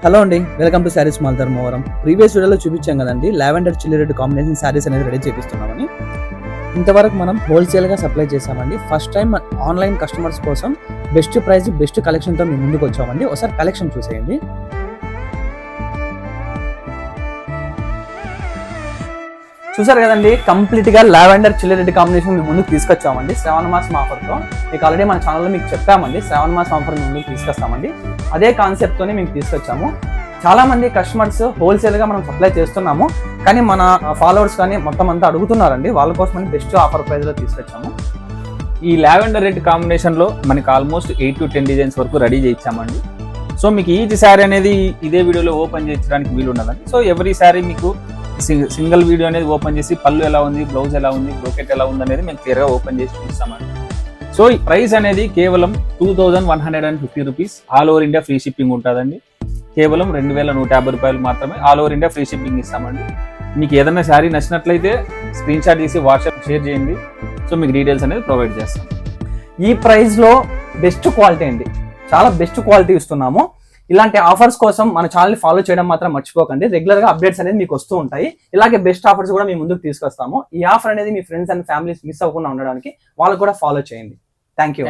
Hello అండి, welcome to saris mall Dharmavaram. Previous వీడియోలో చూపించాం కదండి, lavender chilli red combination saris అనేది రెడీ చేపిస్తున్నామని. ఇంతవరకు మనం హోల్సేల్గా సప్లై చేసామండి. ఫస్ట్ టైం ఆన్లైన్ కస్టమర్స్ కోసం బెస్ట్ ప్రైస్ బెస్ట్ కలెక్షన్తో మేము ముందుకు వచ్చామండి. ఒకసారి కలెక్షన్ చూసేయండి. చూసారు కదండి, కంప్లీట్గా లావెండర్ చిల్లీ రెడ్ కాంబినేషన్ మేము ముందుకు తీసుకొచ్చామండి శ్రావణ మాసం ఆఫర్తో. మీకు ఆల్రెడీ మన ఛానల్లో మీకు చెప్పామండి, శ్రావణ మాసం ఆఫర్ ముందుకు తీసుకొస్తామండి. అదే కాన్సెప్ట్తోనే మేము తీసుకొచ్చాము. చాలా మంది కస్టమర్స్ హోల్సేల్గా మనం సప్లై చేస్తున్నాము, కానీ మన ఫాలోవర్స్ కానీ మొత్తం అంతా అడుగుతున్నారండి. వాళ్ళ కోసం బెస్ట్ ఆఫర్ ప్రైస్లో తీసుకొచ్చాము. ఈ లావెండర్ రెడ్ కాంబినేషన్లో మనకి ఆల్మోస్ట్ 8 to 10 డిజైన్స్ వరకు రెడీ చేయించామండి. సో మీకు ఈచ్ శారీ అనేది ఇదే వీడియోలో ఓపెన్ చేయించడానికి వీలు ఉండదండి. సో ఎవ్రీ శారీ మీకు సింగిల్ వీడియో అనేది ఓపెన్ చేసి పళ్ళు ఎలా ఉంది, బ్లౌజ్ ఎలా ఉంది, బ్రోకెట్ ఎలా ఉంది అనేది మేము క్లియర్గా ఓపెన్ చేసి చూపిస్తామండి. సో ఈ ప్రైస్ అనేది కేవలం 2150 rupees. All over India free shipping ఉంటుందండి. కేవలం 2150 రూపాయలు మాత్రమే all over India free shipping ఇస్తామండి. మీకు ఏదైనా శారీ నచ్చినట్లయితే స్క్రీన్ షాట్ తీసి వాట్సాప్ షేర్ చేయండి. సో మీకు డీటెయిల్స్ అనేది ప్రొవైడ్ చేస్తాం. ఈ ప్రైస్లో బెస్ట్ క్వాలిటీ అండి, చాలా బెస్ట్ క్వాలిటీ ఇస్తున్నాము. ఇలాంటి ఆఫర్స్ కోసం మన ఛానల్ ఫాలో చేయడం మాత్రం మర్చిపోకండి. రెగ్యులర్ గా అప్డేట్స్ అనేది మీకు వస్తూ ఉంటాయి. ఇలాగే బెస్ట్ ఆఫర్స్ కూడా మేము ముందుకు తీసుకొస్తాము. ఈ ఆఫర్ అనేది మీ ఫ్రెండ్స్ అండ్ ఫ్యామిలీస్ మిస్ అవ్వకుండా ఉండడానికి వాళ్ళు కూడా ఫాలో చేయండి. Thank you.